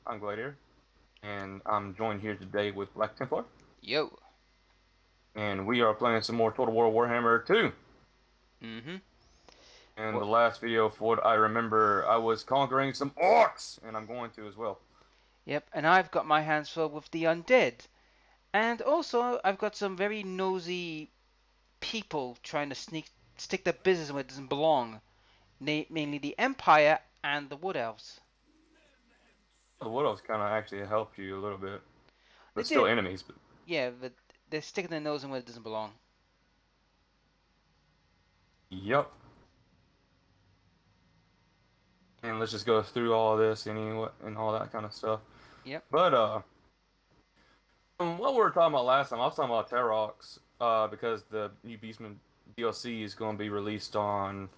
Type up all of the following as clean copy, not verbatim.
I'm Gladiator, and I'm joined here today with Black Templar, Yo. and we are playing some more Total War Warhammer 2. Mm-hmm. In the Well, last video, for what I remember, I was conquering some orcs, and I'm going to as well. yep, and I've got my hands full with the undead. And also, I've got some very nosy people trying to stick their business where it doesn't belong. Mainly the Empire and the Wood Elves. The Wood Elves kind of actually helped you a little bit, They but still did, enemies. But yeah, but they're sticking their nose in where it doesn't belong. yep. And let's just go through all of this and all that kind of stuff. Yep, But what we were talking about last time, I was talking about Terrox, because the new Beastman DLC is going to be released on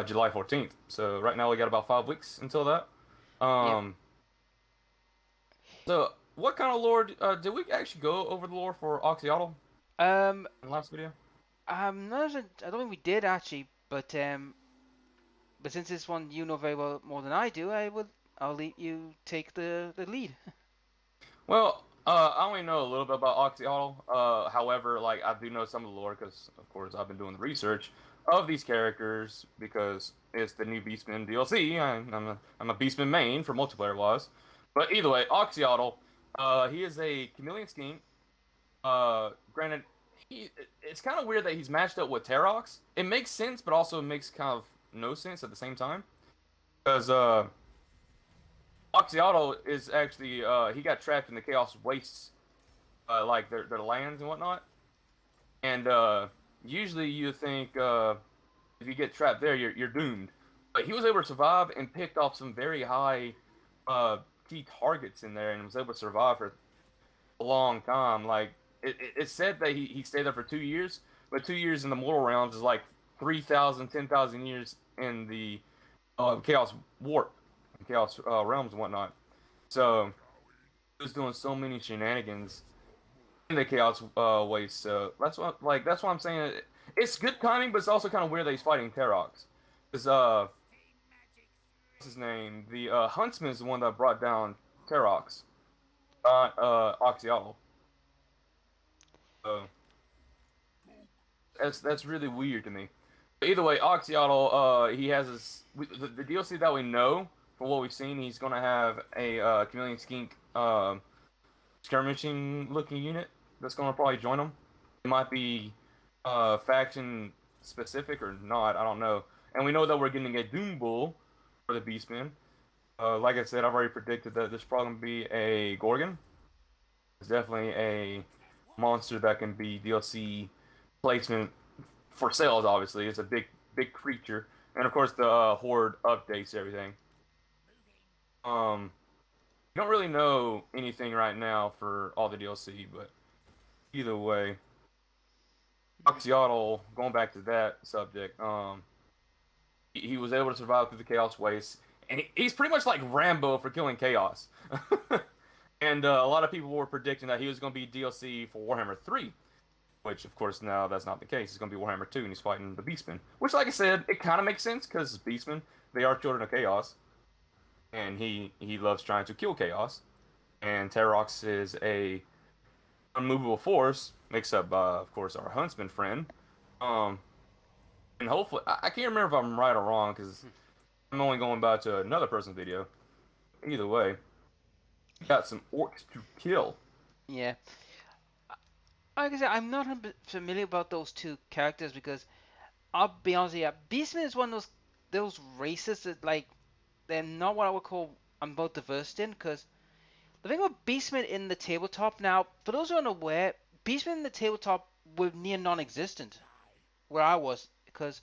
July 14th. So right now we got about 5 weeks until that. yep. Um, so what kind of lore did we actually go over the lore for Oxyotl Um, in the last video? I'm not. I don't think we did actually, but since this one you know very well more than I do, I'll let you take the lead. Well, I only know a little bit about Oxyotl. However, like I do know some of the lore because, of course, I've been doing the research of these characters because it's the new Beastman DLC. I'm a Beastman main for multiplayer wise. But either way, Oxyotl, he is a chameleon skink. Granted, it's kind of weird that he's matched up with Terox. It makes sense, but also makes kind of no sense at the same time because Oxyotl is actually he got trapped in the Chaos Wastes, like their lands and whatnot. And usually you think if you get trapped there, you're doomed. But he was able to survive and picked off some very high uh, key targets in there and was able to survive for a long time. Like it said that he stayed there for 2 years, but 2 years in the mortal realms is like 3,000, 10,000 years in the Chaos Warp, Chaos realms and whatnot. So he was doing so many shenanigans in the Chaos Waste. So that's why I'm saying it's good timing, but it's also kind of weird that he's fighting Terox. Because what's his name? The Huntsman is the one that brought down Terox, not Oxyotl. So that's really weird to me. But either way, Oxyotl, he has the DLC that we know from what we've seen. He's gonna have a chameleon skink skirmishing looking unit that's gonna probably join him. It might be faction specific or not. I don't know. And we know that we're getting a Doom Bull for the Beastmen. Like I said, I've already predicted that there's probably gonna be a Gorgon. It's definitely a monster that can be DLC placement for sales. Obviously, it's a big creature, and of course the horde updates everything. Don't really know anything right now for all the DLC, but either way, Oxyotl. Going back to that subject, he was able to survive through the Chaos Waste, and he's pretty much like Rambo for killing Chaos. And a lot of people were predicting that he was going to be DLC for Warhammer 3, which of course now that's not the case. It's going to be Warhammer 2, and he's fighting the Beastmen. Which, like I said, it kind of makes sense because Beastmen, they are children of Chaos, and he loves trying to kill Chaos. And Terox is a unmovable force, mixed up by, of course, our Huntsman friend. Um, and hopefully, I can't remember if I'm right or wrong because I'm only going back to another person's video. Either way, got some orcs to kill. Yeah. Like I said, I'm not familiar about those two characters because I'll be honest with you, Beastman is one of those races that they're not what I would call I'm about diverse in because the thing about Beastmen in the tabletop now, for those who are unaware, Beastmen in the tabletop were near non-existent where I was because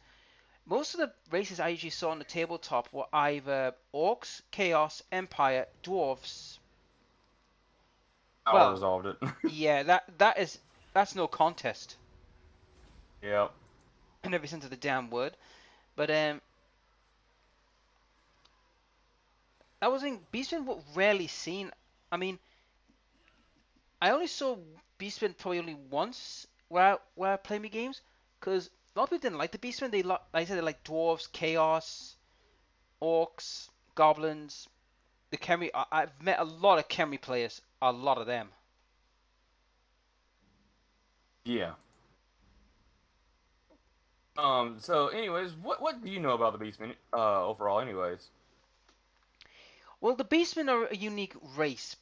most of the races I usually saw on the tabletop were either orcs, chaos, empire, dwarves. I Well, resolved it. yeah, that's no contest Yep. in every sense of the damn word. But I was in Beastmen were rarely seen. I mean, I only saw Beastmen probably only once where I play me games, because a lot of people didn't like the Beastmen. Like I said, they like dwarves, chaos, orcs, goblins. the Khmer. I've met a lot of Khmer players. A lot of them. Yeah. So anyways, what do you know about the Beastmen overall anyways? Well, the Beastmen are a unique race.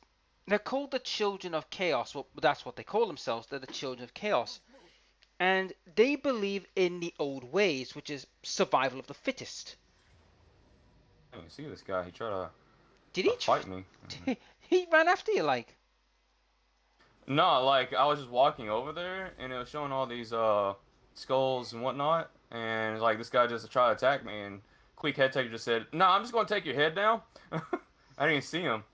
They're called the Children of Chaos. Well, that's what they call themselves. They're the Children of Chaos. And they believe in the old ways, which is survival of the fittest. I didn't see this guy. He tried Did to he? fight me. He ran after you like. No, like I was just walking over there and it was showing all these skulls and whatnot, and like this guy just tried to attack me, and Quick Head Taker just said, "No, I'm just gonna take your head down." I didn't see him.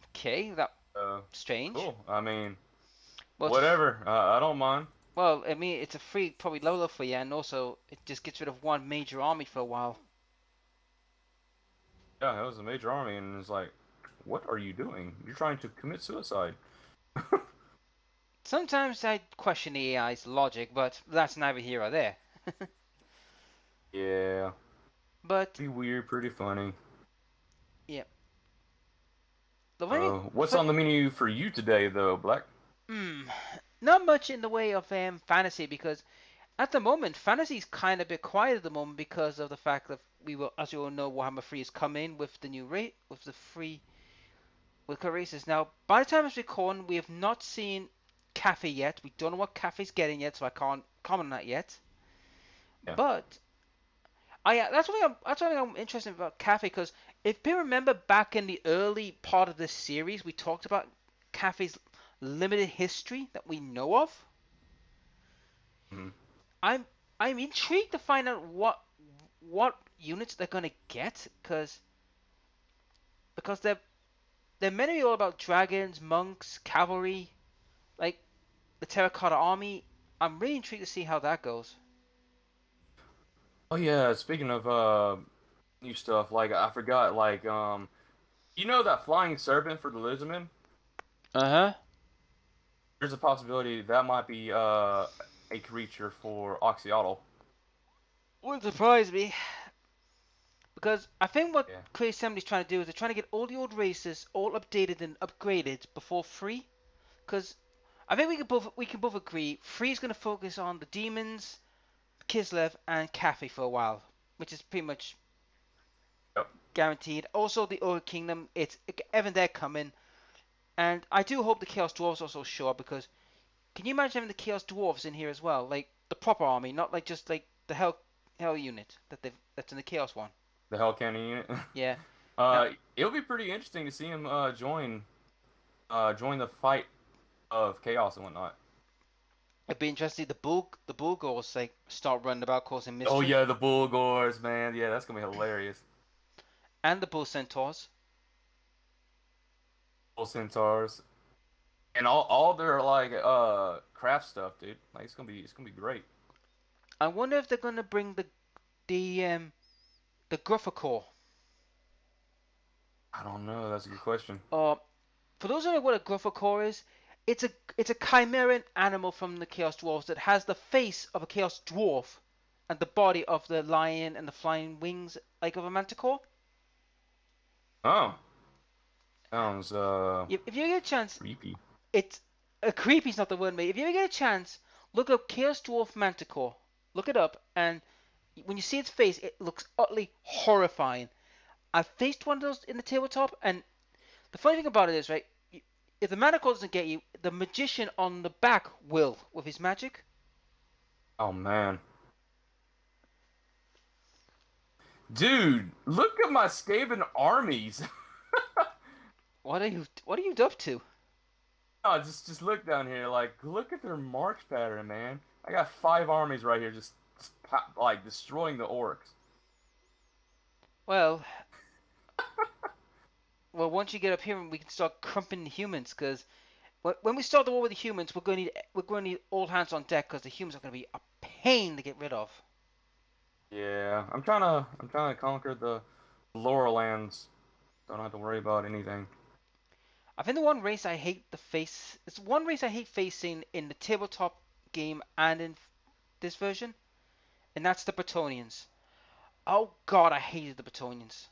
Okay, that Uh, strange. cool. I mean, Well, whatever. I don't mind. I mean, it's a free probably level up for you, and also it just gets rid of one major army for a while. Yeah, it was a major army, and it's like, what are you doing? You're trying to commit suicide. Sometimes I question the AI's logic, but that's neither here or there. Yeah, But pretty weird, pretty funny. yeah, the funny, What's on the menu for you today, though, Black? hmm, not much in the way of fantasy because at the moment fantasy's kind of a bit quiet at the moment because of the fact that we will, as you all know, Warhammer 3 has come in with the new rate with the free with cut races. Now, by the time it's recording, we have not seen Cafe yet. We don't know what Cafe's getting yet, so I can't comment on that yet. Yeah, But that's something I'm interested about Cafe because if you remember back in the early part of this series, we talked about Cafe's limited history that we know of. hmm I'm I'm intrigued to find out what units they're gonna get because they're meant to be all about dragons, monks, cavalry, like the Terracotta Army. I'm really intrigued to see how that goes. Oh yeah. Speaking of new stuff, like I forgot, like you know that flying serpent for the Lizardmen? Uh huh. There's a possibility that might be a creature for Oxyotl. Wouldn't surprise me because I think what Yeah. Crazy Assembly's trying to do is they're trying to get all the old races all updated and upgraded before free. Because I think we can both agree free is going to focus on the demons, Kislev, and Cafe for a while, which is pretty much Yep. guaranteed. Also, the Old Kingdom, it's even they're coming, and I do hope the Chaos Dwarves also show up because can you imagine having the Chaos Dwarves in here as well, like the proper army, not like just like the Hell unit that's in the Chaos one. The Hell Cannon unit. Yeah. Now It'll be pretty interesting to see him join the fight of chaos and whatnot. it'd be interesting. The bull ghosts like start running about causing Oh mischief, yeah, the Bullgors, man. Yeah, that's gonna be hilarious. and the bull centaurs. Bull Centaurs and all their like craft stuff, dude. Like it's gonna be great. I wonder if they're gonna bring the Gruffacore. I don't know. That's a good question. Uh, for those who know what a Gruffacore is, it's a chimerian animal from the Chaos Dwarfs that has the face of a Chaos Dwarf and the body of the lion and the flying wings like of a manticore. Oh, sounds If you get a chance, creepy. it's creepy's not the word, mate. If you ever get a chance, look up Chaos Dwarf Manticore. Look it up, and when you see its face, it looks utterly horrifying. I faced one of those in the tabletop, and the funny thing about it is, right, if the Manticore doesn't get you, the magician on the back will with his magic. Oh man, dude, look at my Skaven armies. What are you up to? Oh, just look down here. Like, look at their march pattern, man. I got 5 armies right here, just like destroying the orcs. Well, well, once you get up here, we can start crumping the humans, because when we start the war with the humans, we're going to need all hands on deck, because the humans are going to be a pain to get rid of. Yeah, I'm trying to conquer the Laurel Lands. So I don't have to worry about anything. I think the one race I hate the face. It's one race I hate facing in the tabletop game and in this version, and that's the Bretonians. Oh God, I hated the Bretonians.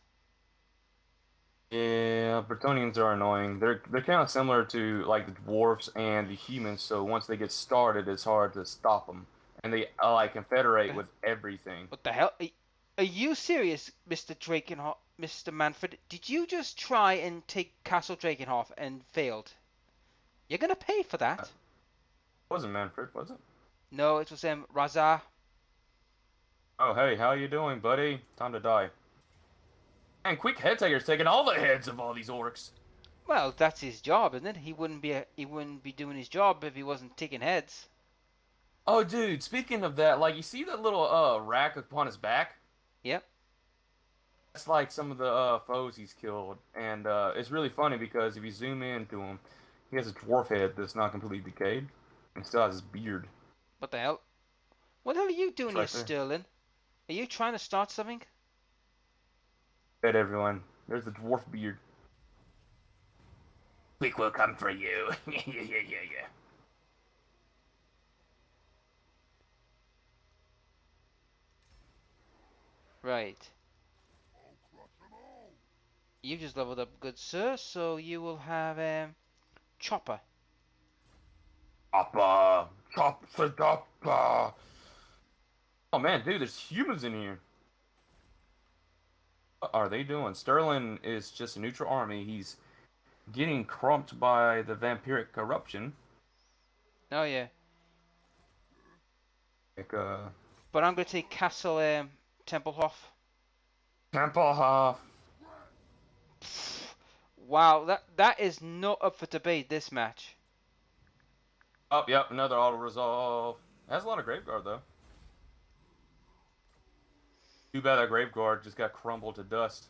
Yeah, Bretonians are annoying. They're kind of similar to like the dwarfs and the humans. So once they get started, it's hard to stop them, and they like confederate with everything. What the hell? Are you serious, Mr. Drakenhoff, Mr. Manfred? Did you just try and take Castle Drakenhoff and failed? You're gonna pay for It that. wasn't Manfred, was it? No, it was Razar. Oh, hey, how you doing, buddy? Time to die. And quick head taker's taking all the heads of all these orcs. Well, that's his job, isn't it? He wouldn't be doing his job if he wasn't taking heads. Oh, dude, speaking of that, like you see that little rack upon his back? Yep. That's like some of the foes he's killed, and it's really funny because if you zoom in to him, he has a dwarf head that's not completely decayed, and still has his beard. What the hell? What the hell are you It's doing here, right there. Sterling? Are you trying to start something? Bet everyone. There's the dwarf beard. Quick will come for you. Yeah. Right. You just leveled up, good sir, so you will have Chopper. Choppa, choppa, choppa. Oh man, dude, there's humans in here. What are they doing? Sterling is just a neutral army. He's getting crumped by the vampiric corruption. Oh yeah. Like But I'm gonna take Castle Templehof. Tempelhof. Wow, that is not up for debate, this match. Oh, yep, another auto resolve. Has a lot of Graveguard though. Too bad that Graveguard just got crumbled to dust.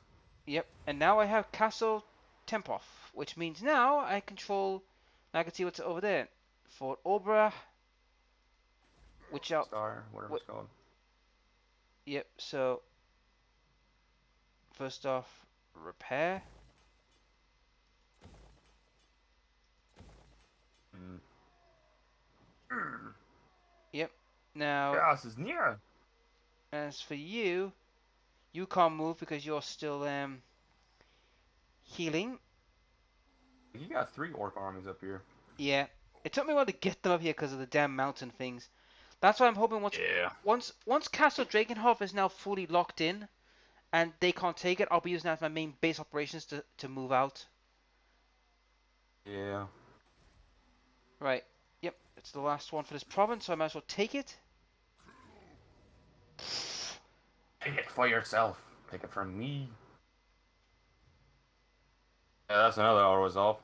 Yep, and now I have Castle Tempelhof, which means now I control. I can see what's over there. Fort Obra, which are. Star, whatever What? it's called. Yep. So first off, repair. Mm. Yep. Now, Chaos is near. as for you, you can't move because you're still healing. You got 3 orc armies up here. Yeah. It took me a while to get them up here because of the damn mountain things. That's why I'm hoping Yeah. once Castle Drakenhof is now fully locked in and they can't take it, I'll be using that as my main base operations to move out. Yeah. Right. Yep. It's the last one for this province, so I might as well take it. Take it for yourself. Take it from me. Yeah, that's another auto resolve.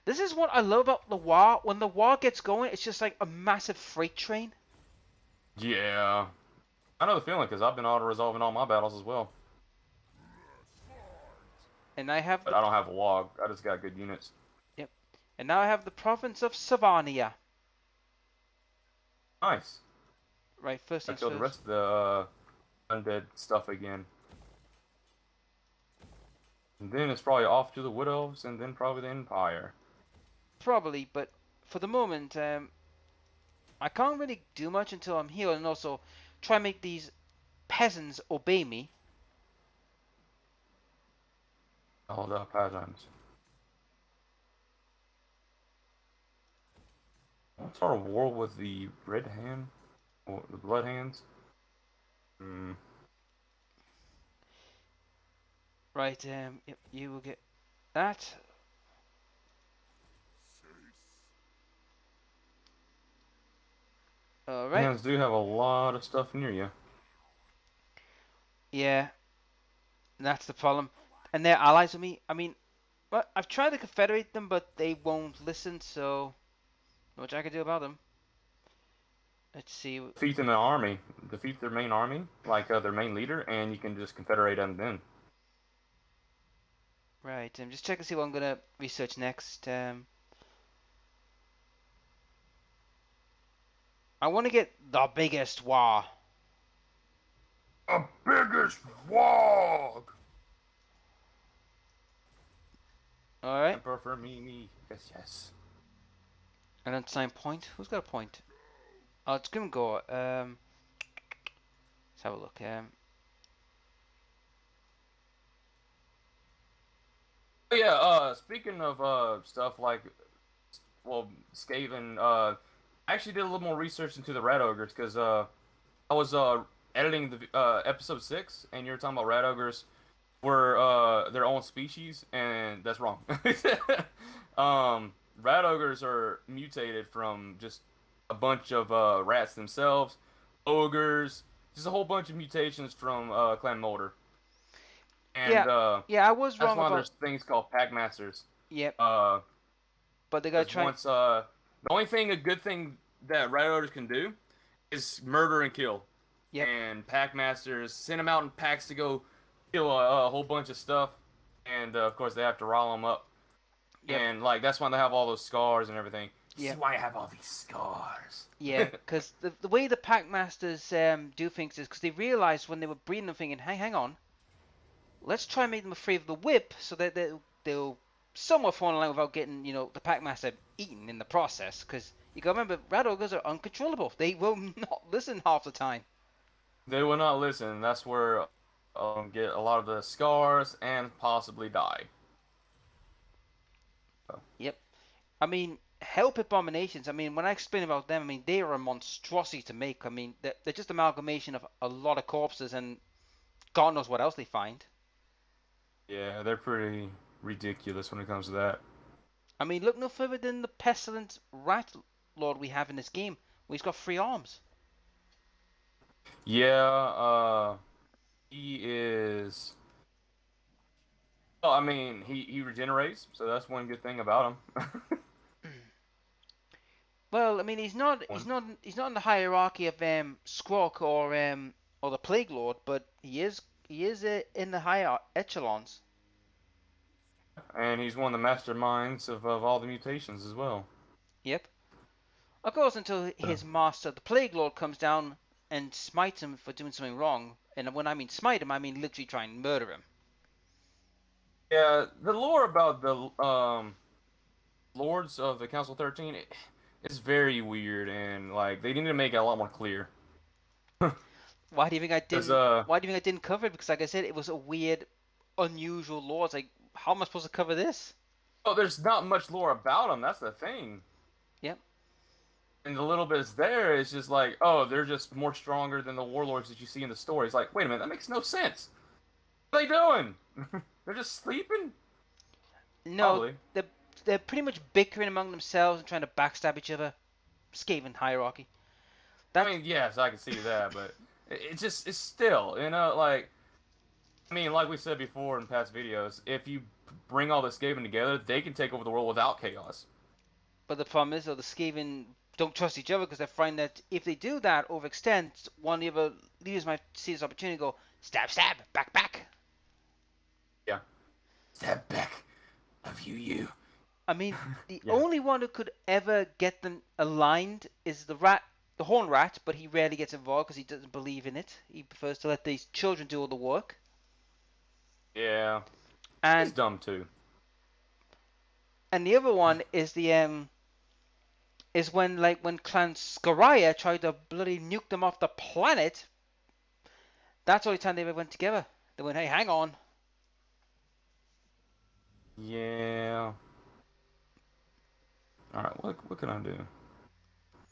This is what I love about the war. When the war gets going, it's just like a massive freight train. Yeah. I know the feeling because I've been auto resolving all my battles as well. And I have But the I don't have a log. I just got good units. yep. And now I have the province of Savania. Nice. Right. First I things killed the first. rest of the undead stuff again. And then it's probably off to the Wood Elves and then probably the Empire. Probably, but for the moment, I can't really do much until I'm healed, and also try and make these peasants obey me. All the patterns. What's our war with the Red Hand? Or the Blood Hands? Hmm. Right. Yep, you will get that. All right. Hands do have a lot of stuff near you. Yeah, that's the problem. And they're allies with me. I mean, but I've tried to confederate them, but they won't listen. So, not much I can do about them. Let's see. Defeat them in an army. Defeat their main army, like their main leader, and you can just confederate them then. Right. I'm just checking to see what I'm gonna research next. I want to get the biggest war. The biggest wog! All right. Emperor for me. Yes, yes. And then sign point. Who's got a point? Oh, it's gonna go. Let's have a look. Oh, yeah. Speaking of stuff like well, Skaven. I actually did a little more research into the rat ogres because I was editing the episode 6, and you were talking about rat ogres were their own species, and that's wrong. Rat ogres are mutated from just a bunch of rats themselves, ogres, just a whole bunch of mutations from Clan Molder, Yeah, and yeah, I was that's wrong why about. there's things called pack masters. Yep, Uh, but they gotta because try. once the only thing a good thing that rat ogres can do is murder and kill, Yep, and pack masters send them out in packs to go kill a whole bunch of stuff, and of course they have to rile them up, yep, and like that's why they have all those scars and everything. This is yep. why I have all these scars. Yeah, because the way the pack masters do things is because they realized when they were breeding them, thinking, hang on, let's try and make them afraid of the whip so that they'll somewhat fall in line without getting, the packmaster eaten in the process. Because you gotta remember, rat ogres are uncontrollable. They will not listen half the time. They will not listen. That's where get a lot of the scars and possibly die. So, Yep. I mean, help abominations. I mean, when I explain about them, I mean they are a monstrosity to make. I mean, they're just amalgamation of a lot of corpses and God knows what else they find. yeah, they're pretty ridiculous when it comes to that. I mean, look no further than the pestilent rat lord we have in this game, where he's got 3 arms. Yeah, he is. Well, I mean, he regenerates, so that's one good thing about him. Well, I mean, he's not he's One. not he's not in the hierarchy of Squawk or the Plague Lord, but he is in the higher echelons. And he's one of the masterminds of all the mutations as well. Yep. Of course, until So, his master, the Plague Lord, comes down and smites him for doing something wrong. And when I mean smite him, I mean literally try and murder him. yeah, the lore about the lords of the Council 13 is very weird, and like they need to make it a lot more clear. Why do you think I Because didn't? Why do you think I didn't cover it? Because, like I said, it was a weird, unusual lore. It's like, how am I supposed to cover this? oh, there's not much lore about them. That's the thing. Yep. And the little bit is there is just like, oh, they're just more stronger than the warlords that you see in the story. It's like, wait a minute, that makes no sense. What are they doing? They're just sleeping? No, Probably. they're pretty much bickering among themselves and trying to backstab each other. Skaven hierarchy. I That's mean, yes, I can see that, but it's still, like, I mean, like we said before in past videos, if you bring all this Skaven together, they can take over the world without chaos. but the problem is, though, the Skaven don't trust each other because they find that if they do that, overextend, one of the other leaders might see this opportunity and go stab, stab, back, back. Yeah. Step back. Love you, you. I mean, the Yeah. only one who could ever get them aligned is the rat, the horn rat, but he rarely gets involved because he doesn't believe in it. He prefers to let these children do all the work. Yeah. He's And dumb too. the other one is the is when Clan Scaraya tried to bloody nuke them off the planet. That's the only time they ever went together. They went, hey, hang on. Yeah. All right. What can I do?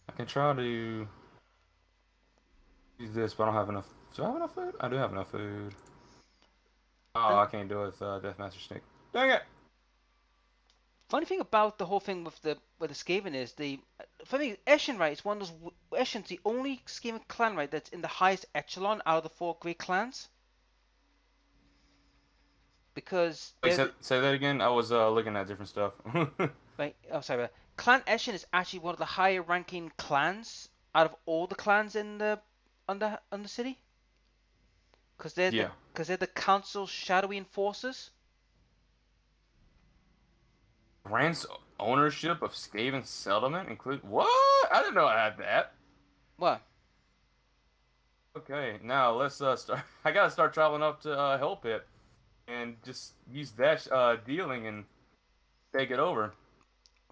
I can try to use this, but I don't have enough. Do I have enough food? I do have enough food. Oh, And I can't do it with Deathmaster Snake. Dang it! funny thing about the whole thing with the Skaven is the funny thing, Eshin, right, is one of those Eshin's the only Skaven clan, right, that's in the highest echelon out of the 4 great clans because Wait, they're say that again. I was looking at different stuff. right. Oh, sorry. Clan Eshin is actually one of the higher ranking clans out of all the clans in the on the city because Yeah. they're the council's shadowy enforcers. Grants ownership of Skaven settlement include what? I didn't know I had that. What? Okay, now let's start. I gotta start traveling up to Hell Pit and just use that dealing and take it over.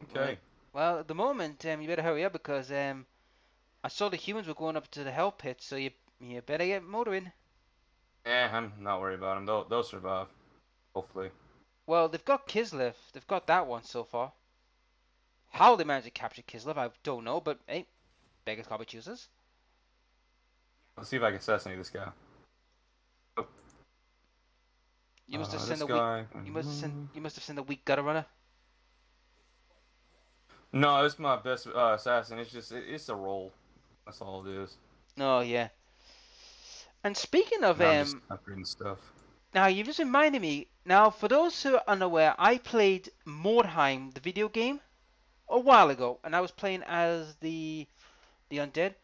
Right. Okay. Well, at the moment, you better hurry up because I saw the humans were going up to the hell pit, so you better get motoring. I'm not worried about them. They'll survive. Hopefully. Well, they've got Kislev. They've got that one so far. How they managed to capture Kislev, I don't know, but hey, beggars can't be choosers. Let's see if I can assassinate this guy. Oh, You must have sent this a weak. guy. You must have sent a weak gutter runner. No, it's my best assassin. It's just it's a roll. That's all it is. Oh yeah. And speaking of Now I'm just upgrading stuff. now you've just reminded me. Now, for those who are unaware, I played Mordheim, the video game, a while ago, and I was playing as the undead.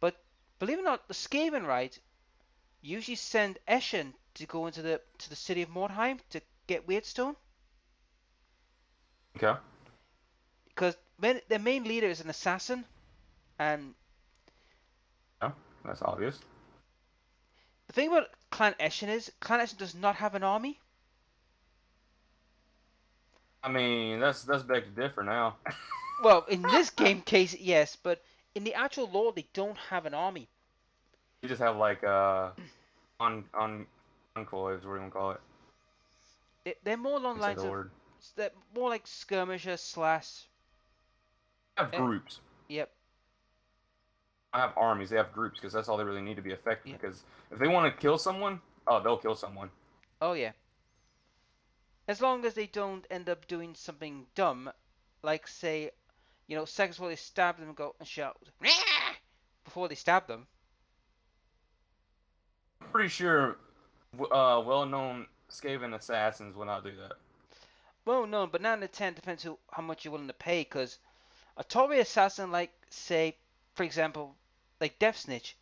But believe it or not, the Skaven right usually send Eshen to go into the city of Mordheim to get Weirdstone Okay. because their main leader is an assassin, and Yeah, that's obvious. the thing about Clan Eshen is Clan Eshen does not have an army. I mean, that's beg to differ now. Well, in this game case, yes, but in the actual lore, they don't have an army. You just have like on enclaves, what do you want to call it? They're more along the Can't say lines the of word. they're more like skirmishers slash. They have Eh, groups. yep, I have armies. They have groups because that's all they really need to be effective. yep. Because if they want to kill someone, oh, they'll kill someone. Oh yeah. As long as they don't end up doing something dumb, like say, seconds before they stab them and go and shout "Rah!" before they stab them. I'm pretty sure well-known Skaven assassins will not do that. Well, no, but now in the 10 depends how much you're willing to pay. Because a Tory assassin, like say, for example, like Death Snitch,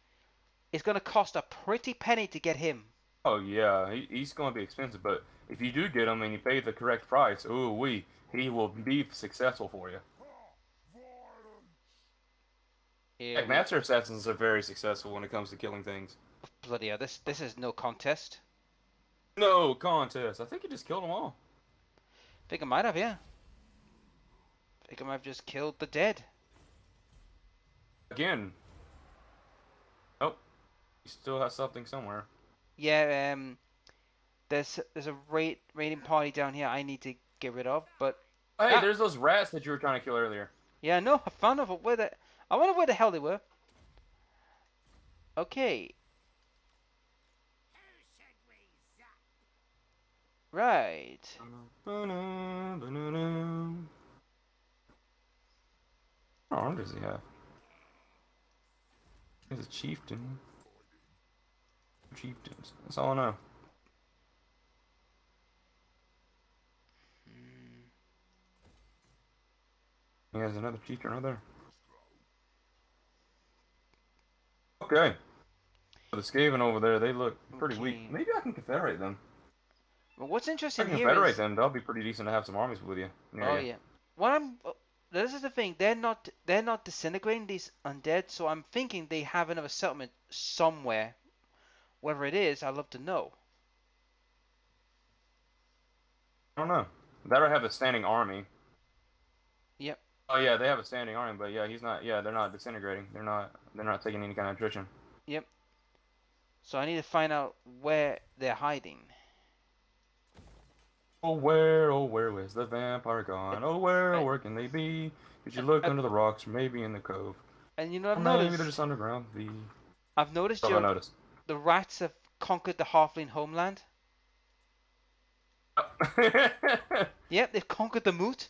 is going to cost a pretty penny to get him. Oh yeah, he's going to be expensive, but if you do get him and you pay the correct price, he will be successful for you. Yeah, Like Master Assassins are very successful when it comes to killing things. bloody hell, this is no contest. No contest. I think he just killed them all. Think I might have, yeah. Think I might have just killed the dead. Again. Oh, he still has something somewhere. Yeah, there's a raiding party down here I need to get rid of, but Hey, there's those rats that you were trying to kill earlier. yeah, no, I found out I wonder where the hell they were. Okay. Right. What arm does he have? He's a chieftain. Chieftains. That's all I know. He has another chieftain right there. Okay. The Skaven over there, they look pretty Okay. weak. Maybe I can confederate them. Well, what's If I interesting can here confederate is them, that'll be pretty decent to have some armies with you. oh yeah. What I'm this is the thing. They're not disintegrating these undead, so I'm thinking they have another settlement somewhere. Wherever it is, I'd love to know. I don't know. Better have a standing army. Yep. Oh yeah, they have a standing army, but yeah, he's not. Yeah, they're not disintegrating. They're not taking any kind of attrition. Yep. So I need to find out where they're hiding. Oh where is the vampire gone? I, Where can they be? Did you look I, under the rocks, or maybe in the cove? and you know I've Or maybe noticed. they're just underground. I've noticed Oh, I noticed. the rats have conquered the halfling homeland. Yep, they've conquered the moot.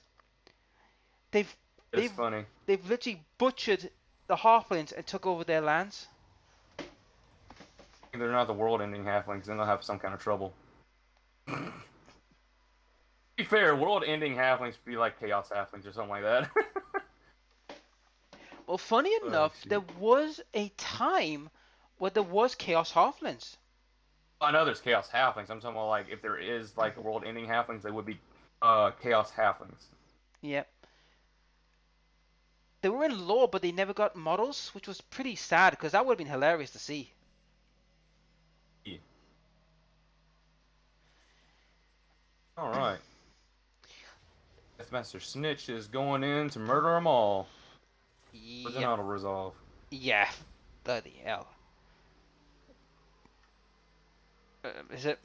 They've It's they've funny. they've literally butchered the halflings and took over their lands. They're not the world-ending halflings, then they'll have some kind of trouble. To be fair, world-ending halflings would be like chaos halflings or something like that. Well, funny enough, there was a time where there was chaos halflings. I know there's chaos halflings. I'm talking about like if there is like world-ending halflings, they would be chaos halflings. Yep. They were in lore, but they never got models, which was pretty sad because that would have been hilarious to see. Yeah. All right. Deathmaster Snitch is going in to murder them all. With an Yep. auto resolve. Yeah. Bloody hell. Is it?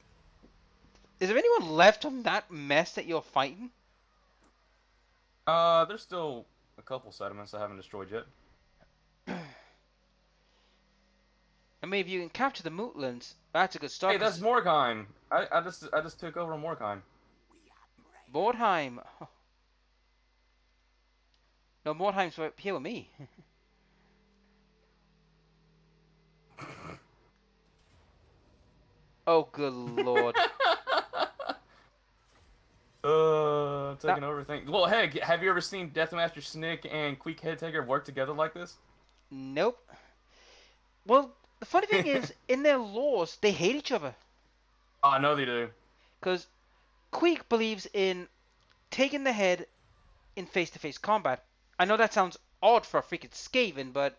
Is there anyone left from that mess that you're fighting? There's still a couple sediments I haven't destroyed yet. I mean, if you can capture the Mootlands, that's a good start. Hey, that's Cause Morkheim. I just took over Morkheim. Mordheim, no, Mordheim's right here with me. Oh, good lord. That Taking over everything. Well, hey, have you ever seen Deathmaster Snick and Queek Headtaker work together like this? nope. Well, the funny thing is, in their laws, they hate each other. Oh, I know they do. Because Queek believes in taking the head in face-to-face combat. I know that sounds odd for a freaking Skaven, but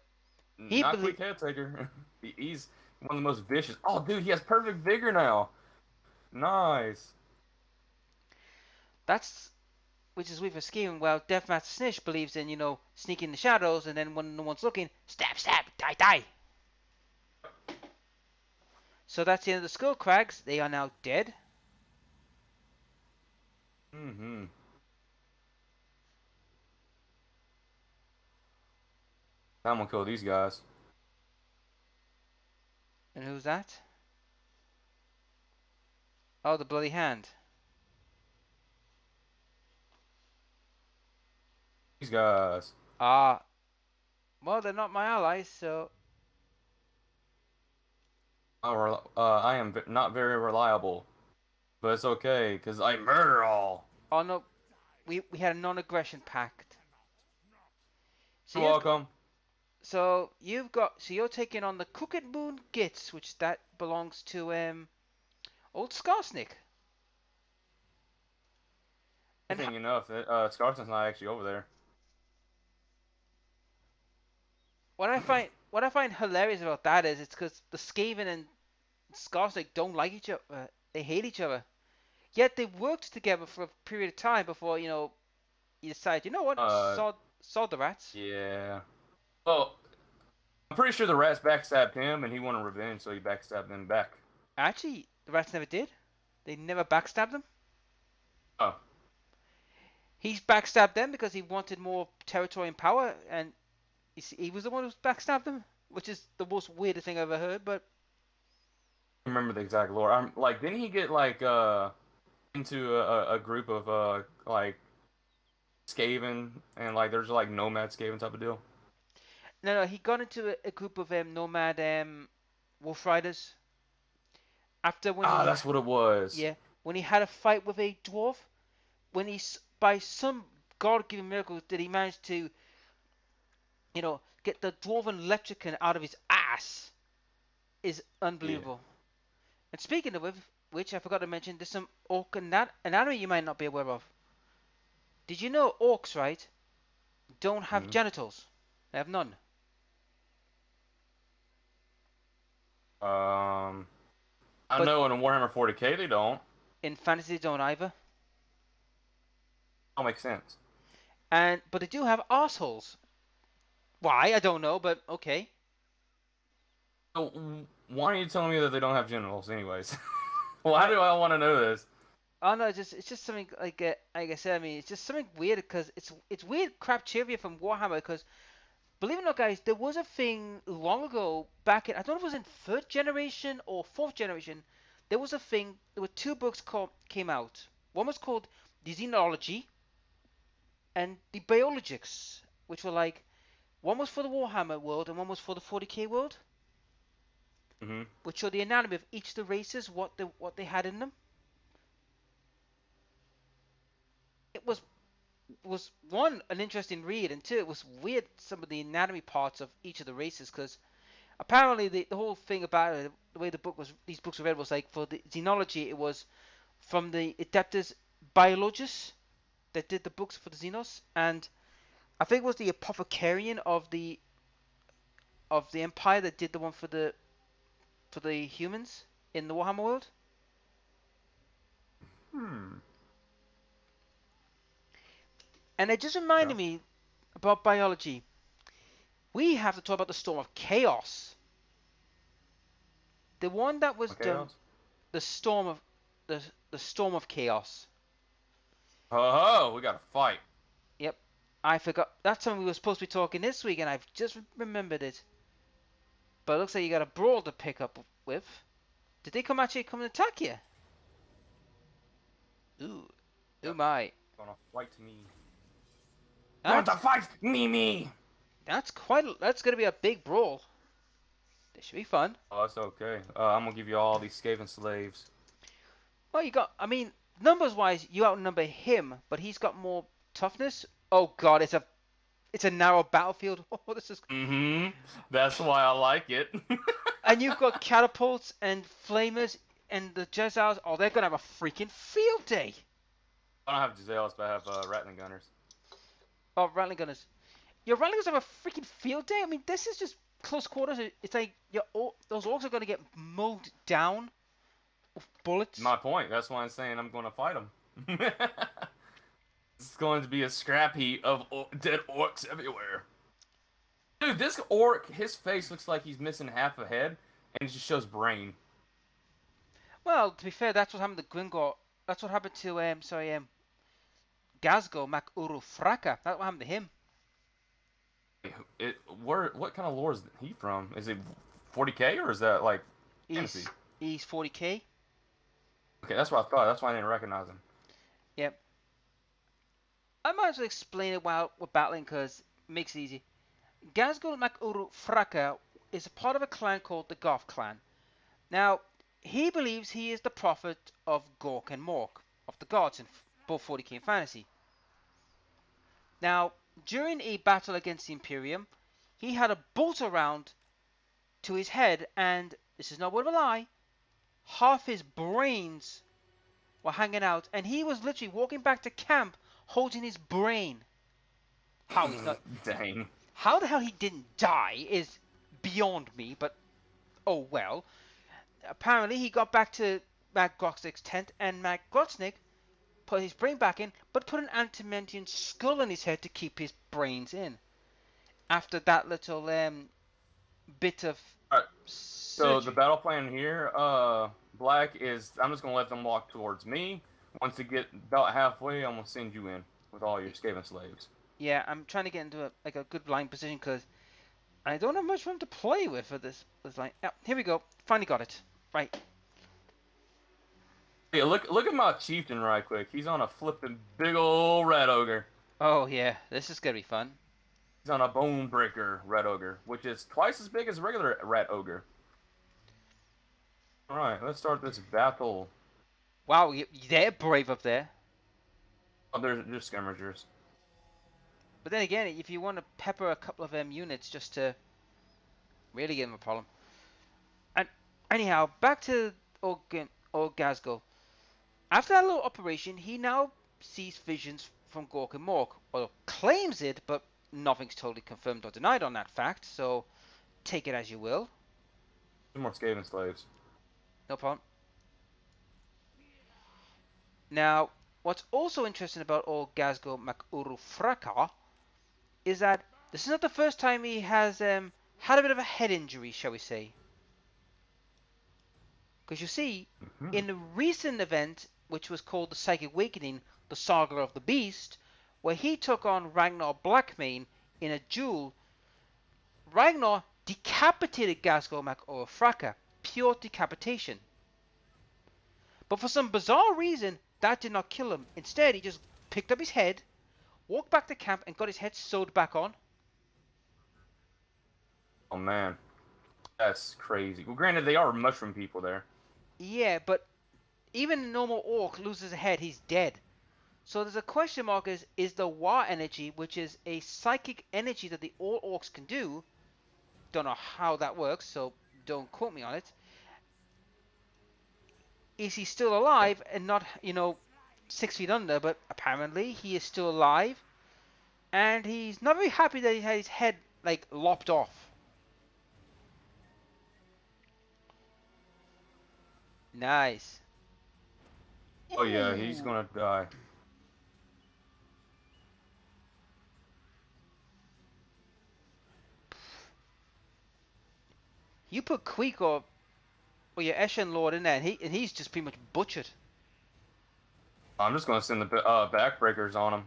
he Not believe Queek Headtaker. He's one of the most vicious. Oh, dude, he has perfect vigor now. Nice. that's which is weird for Skaven. While Deathmaster Snitch believes in sneaking in the shadows, and then when no one's looking, stab, stab, die, die. So that's the end of the Skull Crags. They are now dead. Mm-hmm. I'm gonna kill these guys. And who's that? Oh, the Bloody Hand. These guys. Ah, well, they're not my allies, so I am not very reliable, but it's okay because I murder all. oh no, we had a non-aggression pact. So You're you've got, welcome. so you're taking on the Crooked Moon Gits, which that belongs to old Skarsnik. And Anything enough, Scarson's not actually over there. what I find hilarious about that is it's because the Skaven and Skarsnik don't like each other. They hate each other. Yet they worked together for a period of time before you decide, you know what, Uh, sod the rats. yeah. Well, I'm pretty sure the rats backstabbed him, and he wanted revenge, so he backstabbed them back. Actually, the rats never did. They never backstabbed them. Oh, He's backstabbed them because he wanted more territory and power, and he was the one who backstabbed them, which is the most weirdest thing I've ever heard. But I remember the exact lore. I'm like, didn't he get like into a group of like Skaven and like there's like nomad Skaven type of deal? no, he got into a group of nomad wolf riders after when Ah, he that's what it was. yeah, when he had a fight with a dwarf. When he by some god-given miracle did he manage to get the dwarven leprechaun out of his ass is Yeah. unbelievable. And speaking of which, I forgot to mention, there's some orc anatomy you might not be aware of. Did you know orcs, right, don't have Hmm. genitals? They have none. I But know in Warhammer 40K they don't. in fantasy, they don't either. That makes sense. But they do have assholes. Why? I don't know, but okay. So why are you telling me that they don't have genitals, anyways? Why I do I want to know this? Oh no, it's just something like I said. I mean, it's just something weird because it's weird crap trivia from Warhammer. Because believe it or not, guys, there was a thing long ago back in I don't know if it was in third generation or fourth generation. There was a thing. There were two books came out. One was called the Xenology and the Biologics, which were like one was for the Warhammer world and one was for the 40k world, Hmm. which showed the anatomy of each of the races, what they had in them. It was one an interesting read, and two it was weird some of the anatomy parts of each of the races because apparently the whole thing about it, the way these books were read was like for the xenology it was from the Adeptus Biologus that did the books for the Xenos, and I think it was the Apothecarian of the Empire that did the one for the humans in the Warhammer world. Hmm. And it just Yeah. reminded me about biology. We have to talk about the Storm of Chaos, the one that was done, Chaos. the Storm of the the storm of chaos. Oh, we got to fight. Yep, I forgot. That's something we were supposed to be talking this week, and I've just remembered it. But it looks like you got a brawl to pick up with. Did they actually come and attack you? Ooh, ooh Yep. my. Gonna fight me. Going That's to fight me. that's gonna be a big brawl. This should be fun. Oh, that's okay. I'm gonna give you all these Skaven slaves. Well, you got. I mean, numbers wise, you outnumber him, but he's got more toughness. Oh God, it's a narrow battlefield. Oh, this is. Mm-hmm. That's why I like it. And you've got catapults and flamers and the Jezzails. Oh, they're gonna have a freaking field day. I don't have Giselles, but I have Rattling Gunners. Oh, Rattling Gunners. Your Rattling Gunners have a freaking field day. I mean, this is just close quarters. It's like those orcs are gonna get mowed down with bullets. My point. That's why I'm saying I'm gonna fight them. It's going to be a scrap heap of dead orcs everywhere. Dude, this orc, his face looks like he's missing half a head, and it just shows brain. Well, to be fair, that's what happened to Gringor. That's what happened to Gazgo Mac Urufraka. That's what happened to him. What kind of lore is he from? Is it 40k or is that like fantasy? He's 40k. Okay, that's what I thought. That's why I didn't recognize him. Yep. I might as well explain it while we're battling because it makes it easy. Gazgo Mac Urufraka is a part of a clan called the Goth clan. Now, he believes he is the prophet of Gork and Mork, of the gods in both 40k and fantasy. Now, during a battle against the Imperium, he had a bolt round to his head, and this is not word of a lie, half his brains were hanging out, and he was literally walking back to camp holding his brain. How he's not. Dang. How the hell he didn't die is beyond me, but oh well. Apparently, he got back to Mac Grotznik's tent, and Mac Grotznik put his brain back in, but put an adamantium skull in his head to keep his brains in. After that little bit of Alright, so surgery. the battle plan here, Black, is I'm just gonna let them walk towards me. Once they get about halfway, I'm gonna send you in with all your Skaven slaves. Yeah, I'm trying to get into a good line position because I don't have much room to play with for this line. Yeah, here we go. Finally got it. Right. Hey, look at my chieftain right quick. He's on a flipping big old red ogre. Oh yeah, this is gonna be fun. He's on a bone breaker red ogre, which is twice as big as a regular red ogre. All right, let's start this battle. Wow, they're brave up there. Oh, they're skirmishers. But then again, if you want to pepper a couple of units just to really give them a problem. And anyhow, back to Gazgo. After that little operation, he now sees visions from Gork and Mork. Well, claims it, but nothing's totally confirmed or denied on that fact, so take it as you will. Some more Skaven slaves. No problem. Now, what's also interesting about old Gazgo Macurufraka is that this is not the first time he has had a bit of a head injury, shall we say. Because you see, in a recent event, which was called the Psychic Awakening, the Saga of the Beast, where he took on Ragnar Blackmane in a duel, Ragnar decapitated Gazgo Macurufraka. Pure decapitation. But for some bizarre reason, that did not kill him. Instead, he just picked up his head, walked back to camp, and got his head sewed back on. Oh man, that's crazy. Well, granted, they are mushroom people there. Yeah, but even a normal orc loses a head, he's dead. So there's a question mark is the Wa energy, which is a psychic energy that the all orcs can do. Don't know how that works, so don't quote me on it. Is he still alive and not, 6 feet under, but apparently he is still alive. And he's not very happy that he had his head, lopped off. Nice. Oh yeah, he's gonna die. You put Queek or your Eshen Lord in there, and he's just pretty much butchered. I'm just gonna send the backbreakers on him.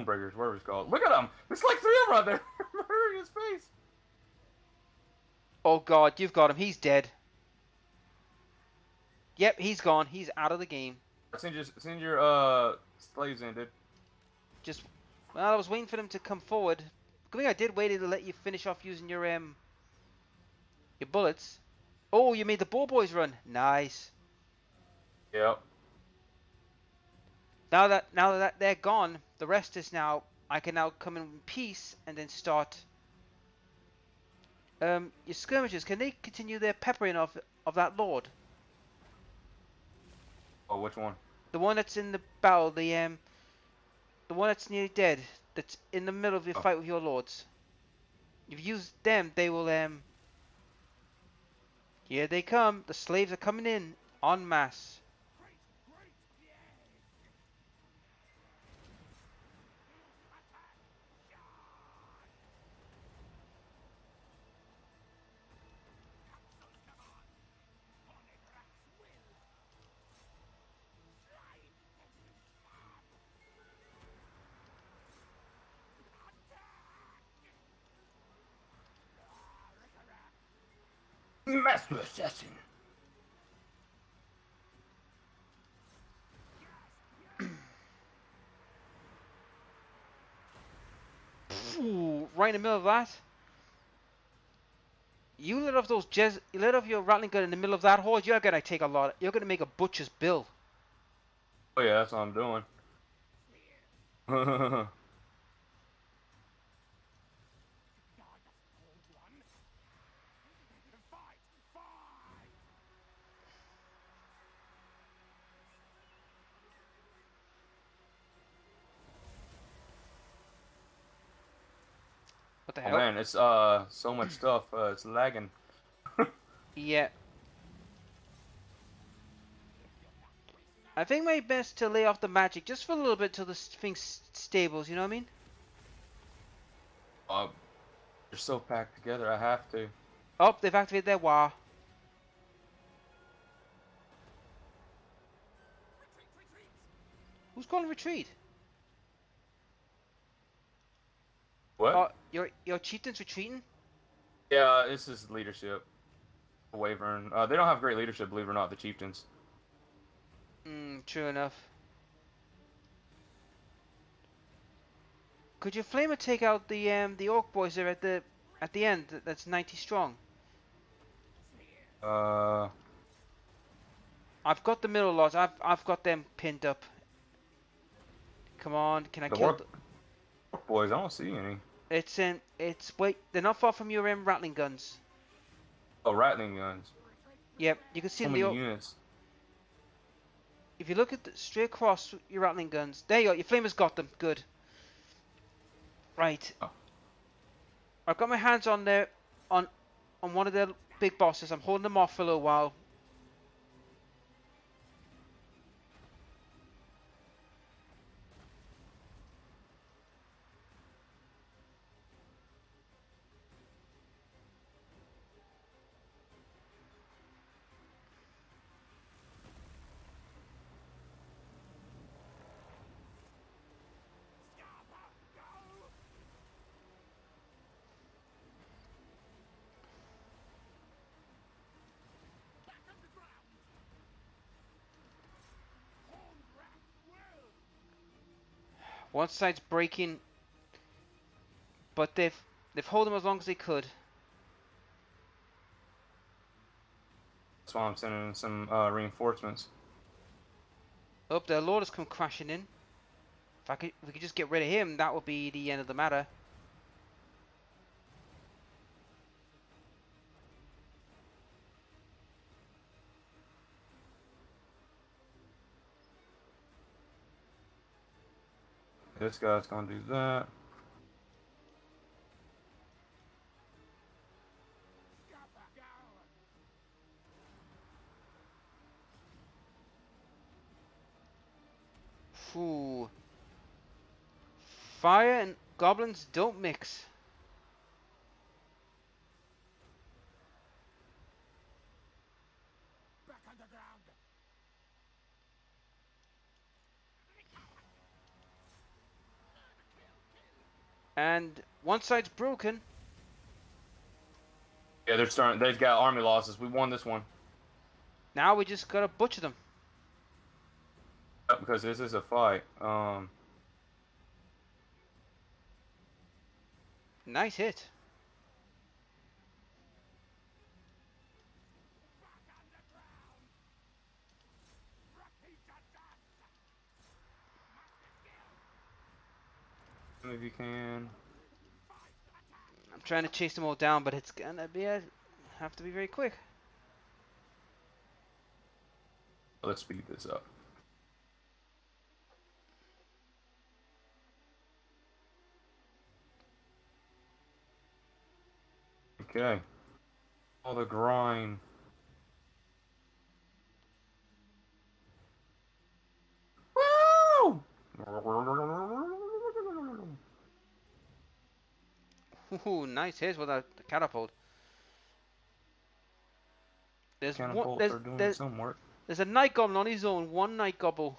Breakers, whatever it's called. Look at him! There's like 3 of them right there. Murdering his face. Oh god, you've got him. He's dead. Yep, he's gone. He's out of the game. Send your slaves in, dude. Just, well, I was waiting for them to come forward. Good thing I did wait to let you finish off using your bullets. Oh, you made the ball boys run. Nice. Yep. Now that they're gone, the rest is now. I can now come in peace and then start. Your skirmishers, can they continue their peppering of that lord? Oh, which one? The one that's in the battle, the one that's nearly dead, that's in the middle of your fight with your lords. If you use them, they will Here they come. The slaves are coming in en masse. Master Assassin. Ooh, right in the middle of that. You let off you let off your rattling gun in the middle of that horde. You're gonna take a lot. You're gonna make a butcher's bill. Oh yeah, that's what I'm doing. What the Oh hell? man, it's so much stuff. It's lagging. Yeah. I think my best to lay off the magic just for a little bit till this thing stables. You know what I mean? They're so packed together. I have to. Oh, they've activated their war. Who's calling retreat? What? Oh, your chieftain's retreating? Yeah, this is leadership. Wavering. They don't have great leadership, believe it or not. The chieftains. True enough. Could your flamer take out the orc boys there at the end? That's 90 strong. Uh, I've got the middle lords. I've got them pinned up. Come on, can I the kill? work boys. I don't see any. It's wait. They're not far from your rattling guns. Oh, rattling guns. Yep, you can see So them. many units. If you look at straight across your rattling guns, there you go. Your flamer's got them. Good. Right. Oh. I've got my hands on there, on one of their big bosses. I'm holding them off for a little while. One side's breaking, but they've held them as long as they could. That's why I'm sending in some reinforcements. Oh, their lord has come crashing in. If we could just get rid of him, that would be the end of the matter. This guy's gonna do that. Ooh. Fire and goblins don't mix. And one side's broken. Yeah, they're starting. They've got army losses. We won this one. Now we just gotta butcher them. Yep, because this is a fight. Nice hit. If you can. I'm trying to chase them all down, but it's gonna be have to be very quick. Let's speed this up. Okay. All the grind. Woo! Ooh, nice hit with the catapult. There's one. Catapults are doing some work. There's a night goblin on his own. One night goblin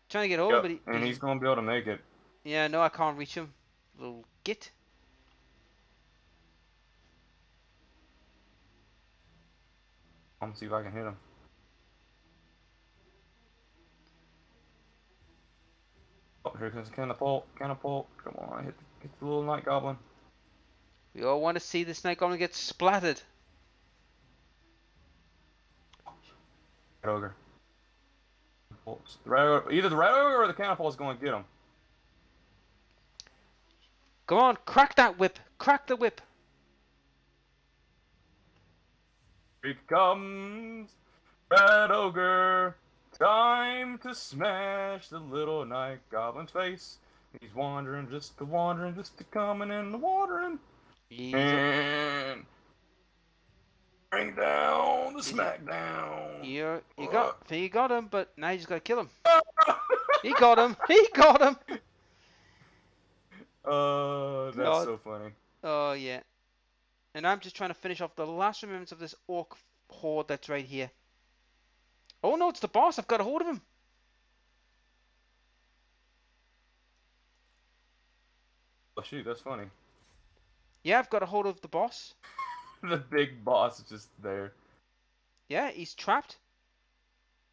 trying to get over, Yep, but and he's gonna be able to make it. yeah, no, I can't reach him. Little git. I'm gonna see if I can hit him. Oh, here comes the catapult. Catapult. Come on, hit the little night goblin. We all want to see this night goblin get splattered. Red ogre. Either the red ogre or the catapult is going to get him. Come on, crack that whip. Crack the whip. Here he comes, red ogre. Time to smash the little night goblin's face. He's wandering, just a coming in the watering. And bring down the smackdown. You got him, but now you just gotta kill him. He got him. He got him. That's God. so funny. Oh yeah. And I'm just trying to finish off the last remnants of this orc horde that's right here. Oh no, it's the boss. I've got a hold of him. Oh shoot, that's funny. Yeah, I've got a hold of the boss. The big boss is just there. Yeah, he's trapped.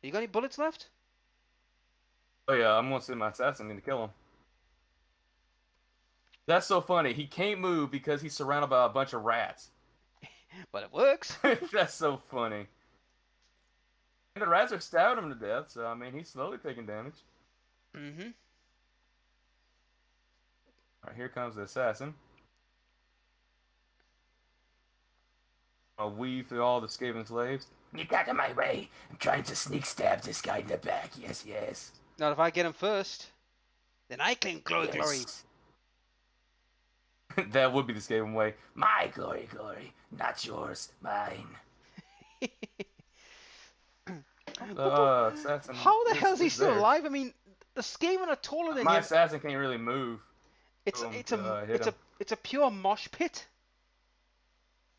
You got any bullets left? Oh yeah, I'm gonna send my assassin in to kill him. That's so funny. He can't move because he's surrounded by a bunch of rats. But it works. That's so funny. And the rats are stabbing him to death, so I mean he's slowly taking damage. Mm-hmm. Alright, here comes the assassin. I'll weave through all the Skaven slaves. Get out of my way. I'm trying to sneak stab this guy in the back. Yes, yes. Now if I get him first, then I claim glory. Yes. That would be the Skaven way. My glory, not yours, mine. Assassin. How the hell is he still alive? I mean, the Skaven are taller than My him. assassin can't really move. It's him. a pure mosh pit.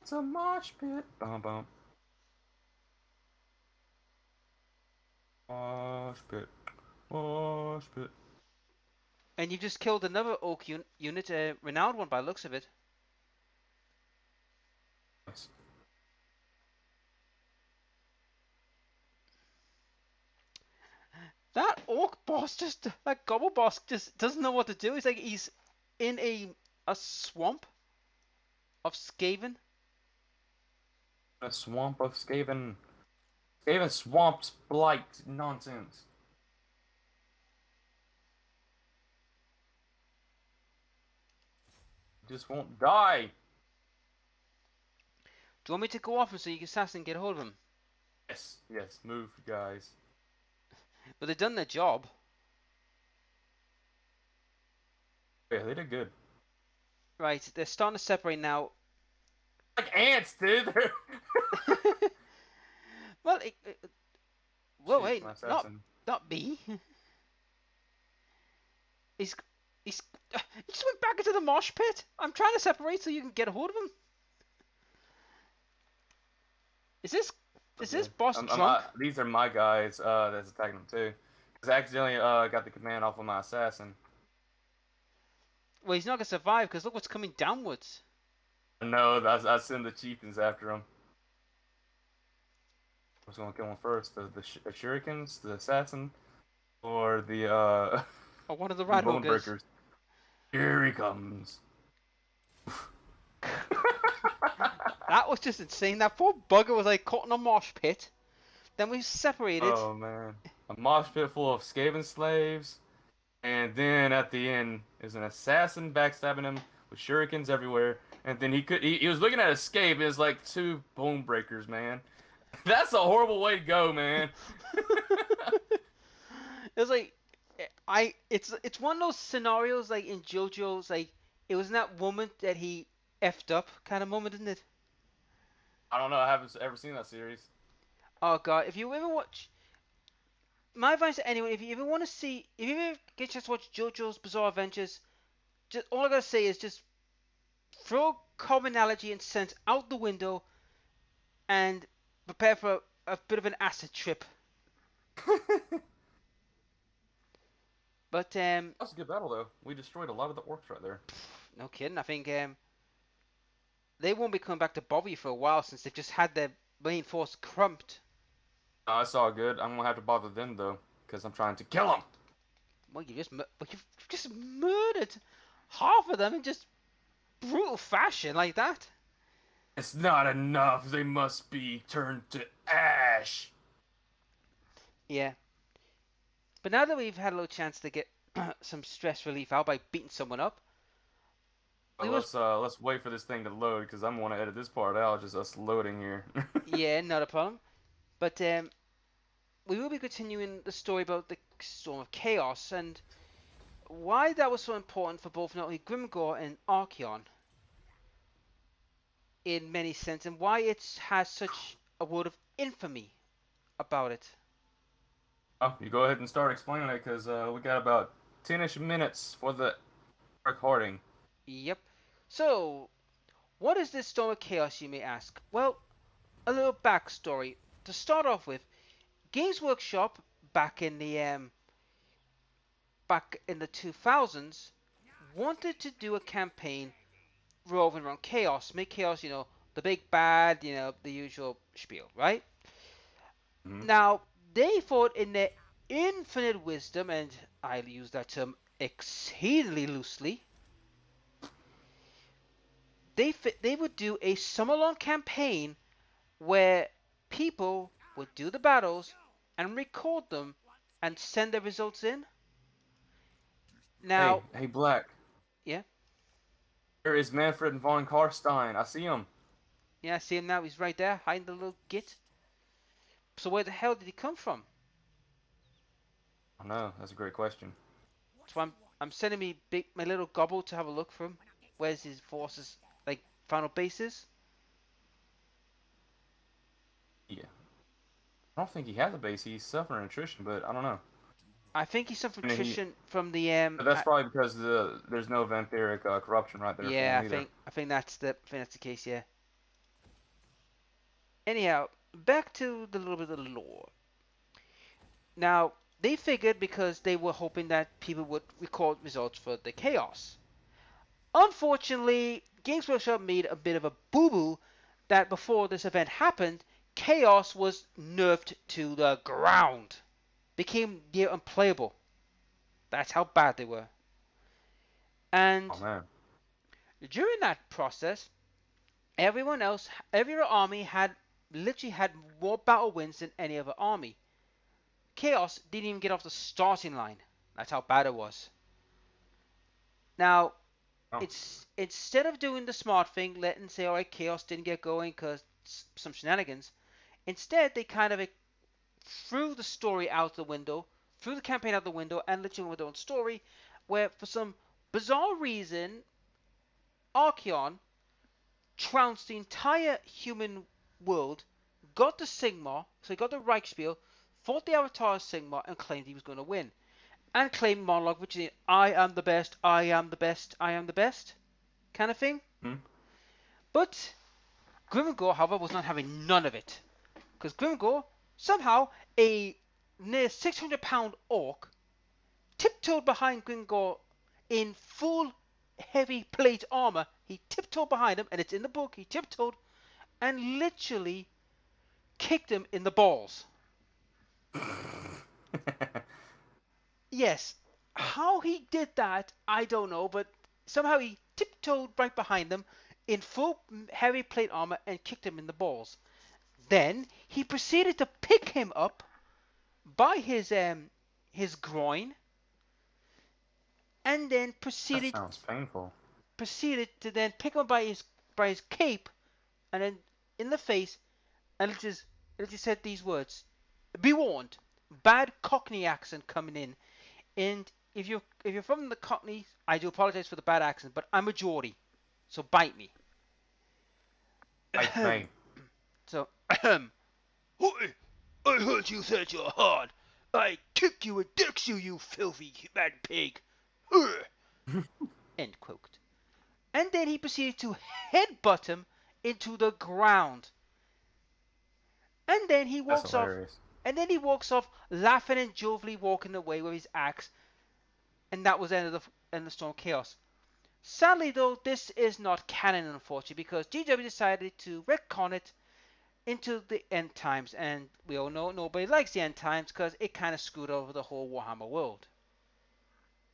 It's a mosh pit. Bum bum. Mosh pit. Mosh pit. And you just killed another orc unit, a renowned one by the looks of it. Nice. That orc boss that gobble boss just doesn't know what to do. It's like he's in a swamp of Skaven. A swamp of Skaven. Skaven swamps blight nonsense. Just won't die. Do you want me to go off and so you can assassin get hold of him? Yes, move, guys. But they've done their job. Yeah, they did good. Right, they're starting to separate now. Like ants, dude. Well, whoa, Shoot, wait, my assassin. not me. He just went back into the mosh pit. I'm trying to separate so you can get a hold of him. Is this boss drunk? These are my guys that's attacking them too. Because I accidentally got the command off of my assassin. Well, he's not gonna survive because look what's coming downwards. No, I send the chieftains after him. Who's gonna kill him first? The shurikens, the assassin, or Or one of the the rat bone hookers. breakers? Here he comes. That was just insane. That poor bugger was like caught in a mosh pit. Then we separated. Oh man, a mosh pit full of Skaven slaves, and then at the end is an assassin backstabbing him with shurikens everywhere. And then he was looking at escape. It's like two bone breakers, man. That's a horrible way to go, man. It was like it's one of those scenarios like in JoJo's like it was in that moment that he effed up kind of moment, isn't it? I don't know. I haven't ever seen that series. Oh god, if you ever watch my advice to anyone, if you ever want to see if you ever get a chance to watch JoJo's Bizarre Adventures, just all I gotta say is just throw commonality and sense out the window and prepare for a bit of an acid trip. But That was a good battle, though. We destroyed a lot of the orcs right there. no kidding, I think they won't be coming back to bother you for a while since they've just had their main force crumped. I saw good. I'm gonna have to bother them though, because I'm trying to kill them. Well, you've just murdered half of them in just brutal fashion like that. It's not enough. They must be turned to ash. Yeah. But now that we've had a little chance to get some stress relief out by beating someone up, Let's wait for this thing to load because I'm gonna edit this part out. Just us loading here. yeah, not a problem. But we will be continuing the story about the Storm of Chaos and why that was so important for both not only Grimgor and Archeon in many sense, and why it has such a word of infamy about it. Oh, you go ahead and start explaining it because we got about 10-ish minutes for the recording. Yep. So, what is this Storm of Chaos, you may ask? Well, a little backstory. To start off with, Games Workshop back in the 2000s wanted to do a campaign revolving around chaos, make chaos, the big bad, the usual spiel, right? Mm-hmm. Now, they thought in their infinite wisdom, and I use that term exceedingly loosely, they would do a summer-long campaign where people would do the battles and record them and send their results in. Now, Hey, Black. yeah, There is Manfred von Karstein. I see him. I see him now. He's right there, hiding the little git. So where the hell did he come from? I know. That's a great question. So I'm sending my little gobble to have a look for him. Where's his forces, like final bases? Yeah. I don't think he has a base. He's suffering attrition, but I don't know. I think he's some I mean, attrition from the But that's probably because there's no vampiric corruption right there. yeah, for him I think that's the case. Yeah. Anyhow, back to the little bit of the lore. Now they figured because they were hoping that people would record results for the chaos. Unfortunately, Games Workshop made a bit of a boo-boo that before this event happened, chaos was nerfed to the ground. Became near unplayable. That's how bad they were. And during that process, every army literally had more battle wins than any other army. Chaos didn't even get off the starting line. That's how bad it was. Now, it's instead of doing the smart thing, letting say, alright, Chaos didn't get going because some shenanigans, instead they kind of threw the story out the window, threw the campaign out the window, and literally with their own story, where for some bizarre reason, Archeon trounced the entire human world, got the Sigmar, so he got the Reichspiel, fought the Avatar of Sigmar, and claimed he was going to win. And claimed monologue, which is I am the best, I am the best, I am the best kind of thing. Mm-hmm. But Grimgor, however, was not having none of it. Because Grimgor, somehow, a near 600-pound orc, tiptoed behind Grimgor in full heavy plate armor. He tiptoed behind him, and it's in the book. He tiptoed and literally kicked him in the balls. Yes, how he did that, I don't know, but somehow he tiptoed right behind them in full heavy plate armor and kicked him in the balls. Then he proceeded to pick him up by his groin, and then That sounds painful. proceeded to then pick him up by his cape, and then in the face, and it just said these words: "Be warned, bad Cockney accent coming in." And if you're from the Cockney, I do apologize for the bad accent, but I'm a Geordie, so bite me. Mate. So, "Oi, I heard you said you're hard. I kick you and dix you, you filthy mad pig." End quote. And then he proceeded to headbutt him into the ground. And then he That's walks off. hilarious. And then he walks off, laughing and jovially walking away with his axe. And that was the end of the Storm Chaos. Sadly, though, this is not canon, unfortunately, because GW decided to retcon it into the end times, and we all know nobody likes the end times because it kind of screwed over the whole Warhammer world.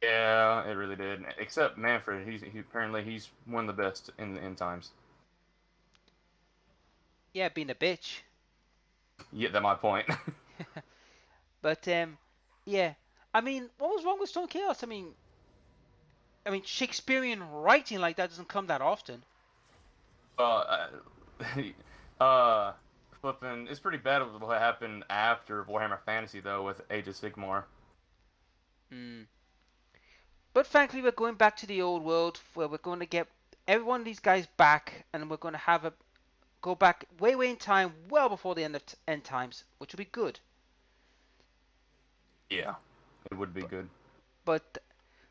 Yeah, it really did. Except Manfred, apparently he's one of the best in the end times. Yeah, being a bitch. Yeah, that's my point. But yeah. I mean, what was wrong with Stone Chaos? I mean, Shakespearean writing like that doesn't come that often. uh, uh, flipping. It's pretty bad with what happened after Warhammer Fantasy though, with Age of Sigmar. Mm. But frankly, we're going back to the old world where we're going to get every one of these guys back, and we're going to have a go back way in time, well before the end of end times, which will be good. Yeah, it would be good. But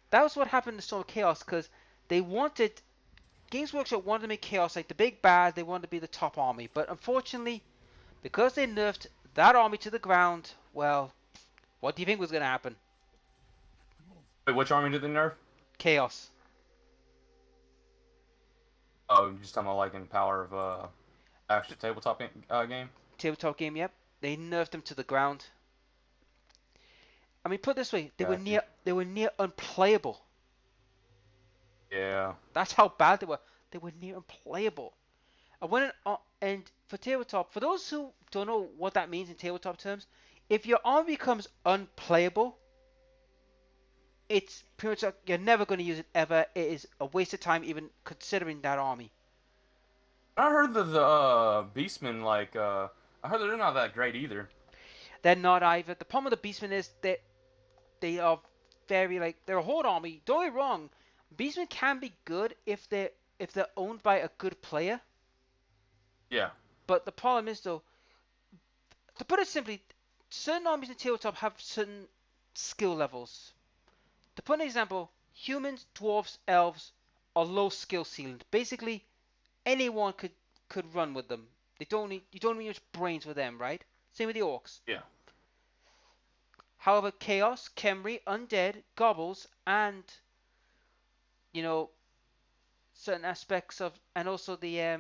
that was what happened to Storm Chaos, because they wanted Games Workshop wanted to make Chaos like the big bad. They wanted to be the top army, but unfortunately, because they nerfed that army to the ground, well, what do you think was going to happen? Wait, which army did they nerf? Chaos. Oh, you're just talking about like in Power of actual tabletop game. Tabletop game, yep. They nerfed them to the ground. I mean, put it this way, Gotcha. they were near unplayable. Yeah. That's how bad they were. They were near unplayable. And for tabletop, for those who don't know what that means in tabletop terms, if your army becomes unplayable, it's pretty much like you're never going to use it ever. It is a waste of time even considering that army. I heard that the Beastmen I heard they're not that great either. They're not either. The problem with the Beastmen is that they are very they're a horde army. Don't get me wrong, Beastmen can be good if they're owned by a good player. Yeah. But the problem is though, to put it simply, certain armies in tabletop have certain skill levels. To put an example, humans, dwarves, elves are low skill ceiling. Basically, anyone could run with them. You don't need much brains with them, right? Same with the orcs. Yeah. However, chaos, Khemri, undead, goblins, and certain aspects of, and also the I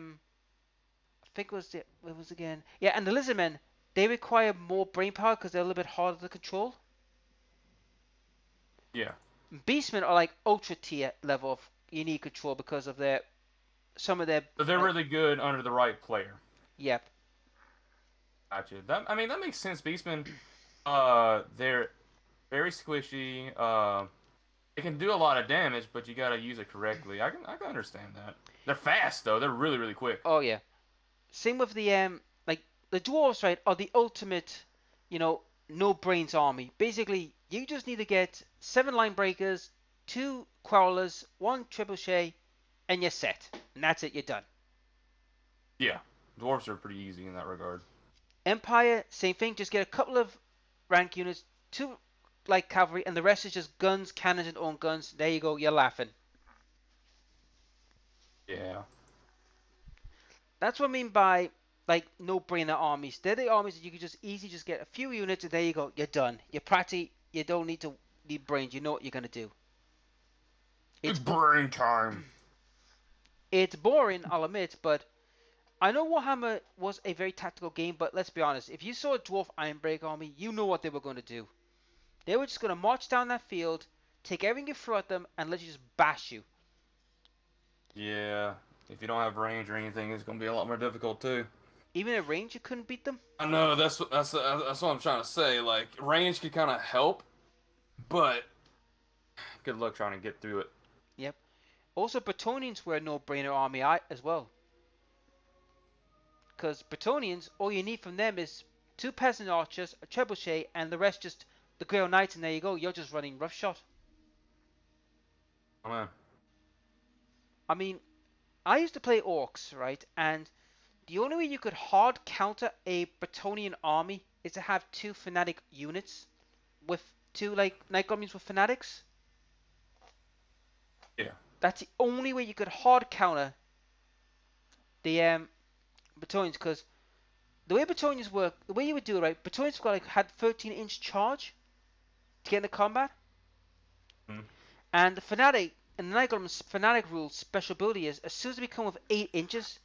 think it was again, yeah, and the lizardmen, they require more brain power because they're a little bit harder to control. Yeah. Beastmen are like ultra tier level of you need control because of some of their. But they're really good under the right player. Yep. Gotcha. That makes sense. Beastmen, they're very squishy. It can do a lot of damage, but you gotta use it correctly. I can understand that. They're fast though. They're really really quick. Oh yeah. Same with the like the dwarves, right? Are the ultimate, no brains army. Basically, you just need to get 7 line breakers, 2 quarrelers, 1 trebuchet, and you're set. And that's it. You're done. Yeah, dwarves are pretty easy in that regard. Empire, same thing. Just get a couple of rank units, 2 like cavalry, and the rest is just guns, cannons, and own guns. There you go. You're laughing. Yeah. That's what I mean by no-brainer armies. They're the armies that you can just easily just get a few units and there you go. You're done. You're practically, you don't need brains. You know what you're gonna do. It's Brain time. it's boring, I'll admit, but I know Warhammer was a very tactical game, but let's be honest, if you saw a Dwarf Ironbreak army, you know what they were going to do. They were just going to march down that field, take everything you throw at them, and let you just bash you. Yeah, if you don't have range or anything, it's gonna be a lot more difficult too. Even at range, you couldn't beat them. I know that's what I'm trying to say. Like range could kind of help, but good luck trying to get through it. Yep. Also, Bretonians were a no-brainer army as well. Because Bretonians, all you need from them is 2 peasant archers, a trebuchet, and the rest just the Grail Knights, and there you go. You're just running roughshod. Oh man. I mean, I used to play orcs, right? And the only way you could hard counter a Bretonian army is to have 2 fanatic units with 2 like Night Goblins with fanatics. Yeah. That's the only way you could hard counter the Bretonians, because the way Bretonians work, the way you would do it, right? Bretonians had 13-inch charge to get into combat, Mm. and the fanatic and the Night Goblin's fanatic rules special ability is as soon as they become of 8 inches,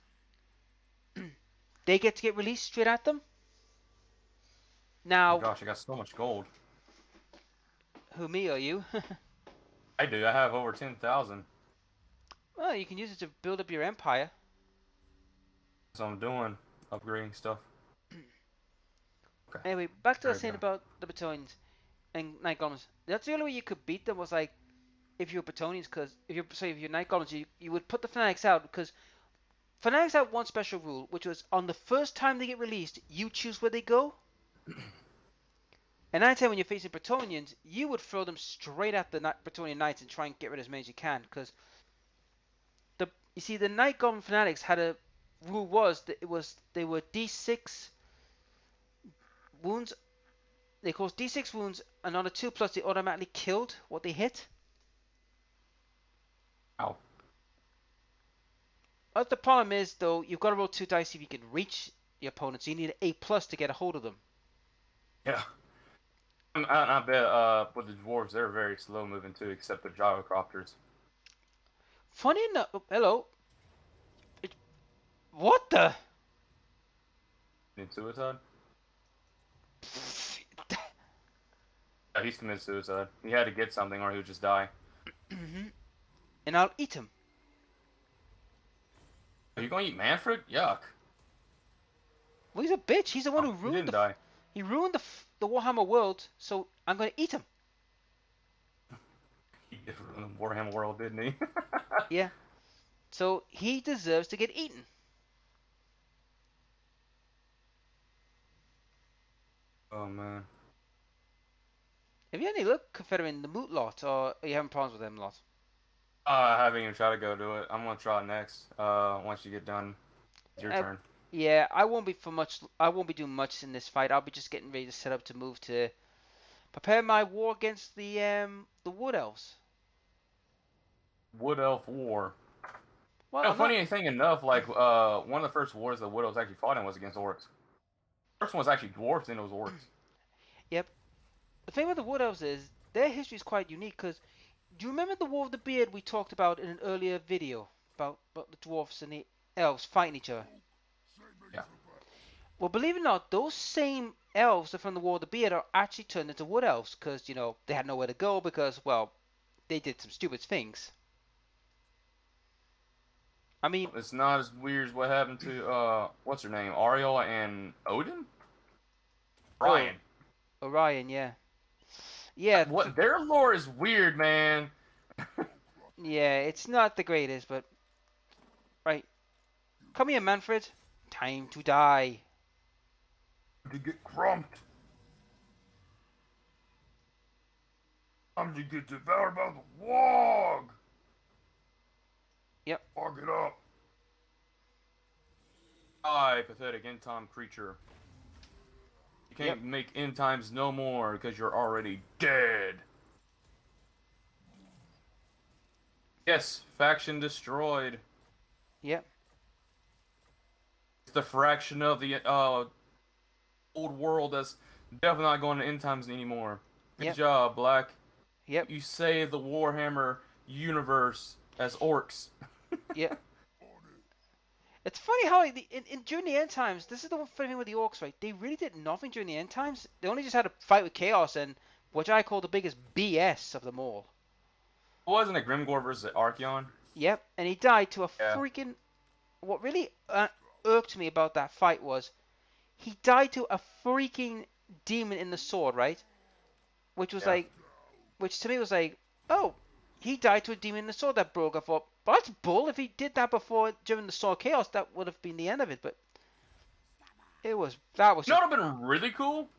they get to get released straight at them. Now, Oh gosh, I got so much gold. who, me or you? I do. I have over 10,000. Well, you can use it to build up your empire. That's what I'm doing. Upgrading stuff. Okay. Anyway, back to There the we saying go. about the Bretonians and Night Goblins. That's the only way you could beat them was like if you're Bretonians, because if you're Night Goblins, you would put the Fanatics out, because Fanatics have one special rule, which was on the first time they get released, you choose where they go. And 9 out of 10 when you're facing Bretonians, you would throw them straight at the Bretonian Knights and try and get rid of as many as you can, because you see the Night Goblin Fanatics had a rule was that they were D6 wounds. They caused D6 wounds, and on a 2+, they automatically killed what they hit. Ow. But the problem is, though, you've got to roll 2 dice if you can reach the opponent, so you need an A+ to get a hold of them. Yeah. I bet with the dwarves, they're very slow moving too, except the gyrocopters. Funny enough, hello. What the? In suicide? Yeah, he's committed suicide. He had to get something or he would just die. And I'll eat him. Are you gonna eat Manfred? Yuck. Well, he's a bitch. He's the one who He ruined didn't die. He ruined the Warhammer world, so I'm gonna eat him. He did ruin the Warhammer world, didn't he? Yeah. So he deserves to get eaten. Oh man. Have you any luck confederating the Moot lot, or are you having problems with them lot? I haven't even tried to go do it. I'm gonna try it next. Once you get done, it's your turn. Yeah, I won't be doing much in this fight. I'll be just getting ready to set up to move to prepare my war against the Wood Elves. Wood Elf War. Well, You know, I'm funny not. thing enough, like one of the first wars the Wood Elves actually fought in was against orcs. First one was actually dwarves, then it was orcs. Yep. The thing with the Wood Elves is their history is quite unique. Because do you remember the War of the Beard we talked about in an earlier video about the dwarfs and the elves fighting each other? Yeah. Well, believe it or not, those same elves that are from the War of the Beard are actually turned into Wood Elves because they had nowhere to go because they did some stupid things. I mean, It's not as weird as what happened to what's her name, Ariel and Odin. Ryan. Orion, yeah. Yeah, What their lore is weird, man. yeah, it's not the greatest, but right. Come here, Manfred. Time to die. To get crumped. Time to get devoured by the wog. Yep. Wog it up. Die, pathetic end time creature. You can't make end times no more because you're already dead. Yes, faction destroyed. Yep. It's the fraction of the old world that's definitely not going to end times anymore. Good Yep. job, Black. Yep. You saved the Warhammer universe as orcs. Yeah. It's funny how during the end times, this is the one funny thing with the orcs, right? They really did nothing during the end times. They only just had to fight with chaos and which I call the biggest BS of them all. Wasn't it Grimgor versus Archeon? Yep, and he died to a Yeah. freaking. What really irked me about that fight was he died to a freaking demon in the sword, right? Which was Yeah. like, which to me was like, oh, he died to a demon in the sword that broke. I thought, well, that's bull. If he did that before during the sword chaos, that would have been the end of it. But that was You know just what would have been really cool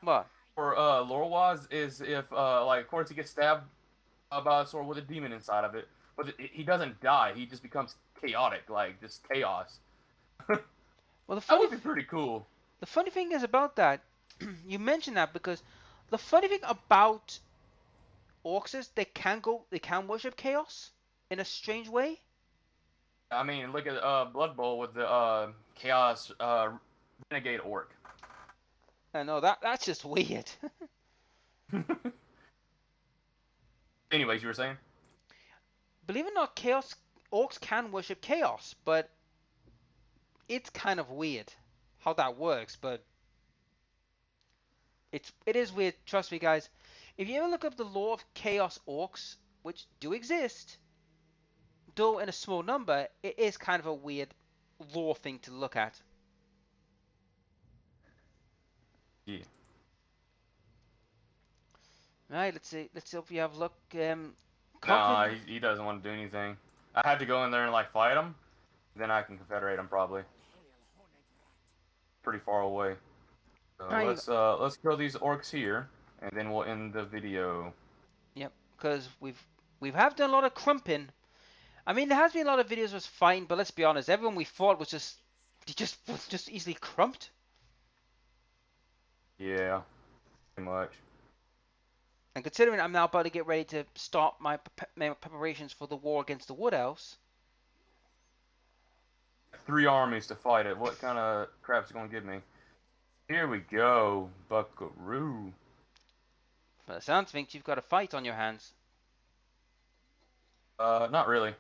what? for lore wise is if like of course he gets stabbed by a sword with a demon inside of it, but he doesn't die. He just becomes chaotic, like just chaos. Well, That would be pretty cool. the funny thing is about that, you mentioned that because the funny thing about orcs is they can worship chaos in a strange way. I mean, look at Blood Bowl with the chaos renegade orc. I know that's just weird. Anyways, you were saying? Believe it or not, chaos orcs can worship chaos, but it's kind of weird how that works. But it is weird. Trust me, guys. If you ever look up the lore of chaos orcs, which do exist, though in a small number, it is kind of a weird lore thing to look at. Yeah. Right, let's see. Let's see if we have luck. Nah, Conquering. he doesn't want to do anything. I have to go in there and like fight him, then I can confederate him probably. Pretty far away. So Right, let's kill these orcs here, and then we'll end the video. yep, because we have done a lot of crumping. I mean, there has been a lot of videos was fine, but let's be honest, everyone we fought was just easily crumped. Yeah, pretty much. And considering I'm now about to get ready to start my preparations for the war against the Wood Elves, 3 armies to fight it. What kind of crap's it gonna give me? Here we go, Buckaroo. for the sounds of things, you've got a fight on your hands. Not really.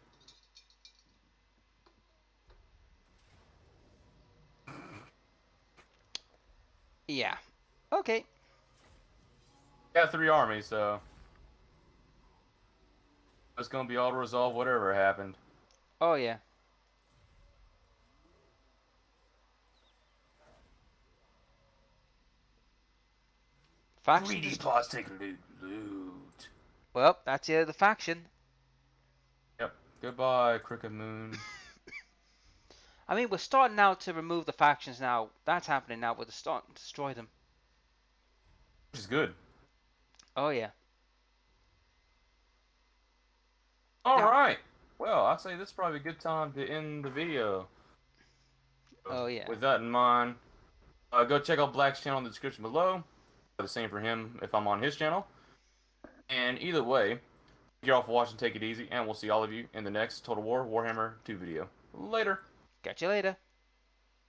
Yeah. Okay. Got 3 armies, so it's gonna be all resolved whatever happened. Oh yeah. Faction. 3D plastic loot. Well, that's the end of the faction. Yep. Goodbye, Crooked Moon. I mean, we're starting now to remove the factions now. That's happening now. We're starting to destroy them. Which is good. Oh yeah. Alright. Well, I say this is probably a good time to end the video. Oh yeah. With that in mind, go check out Black's channel in the description below. The same for him if I'm on his channel. And either way, thank you all for watching. Take it easy, and we'll see all of you in the next Total War Warhammer 2 video. Later. Catch you later.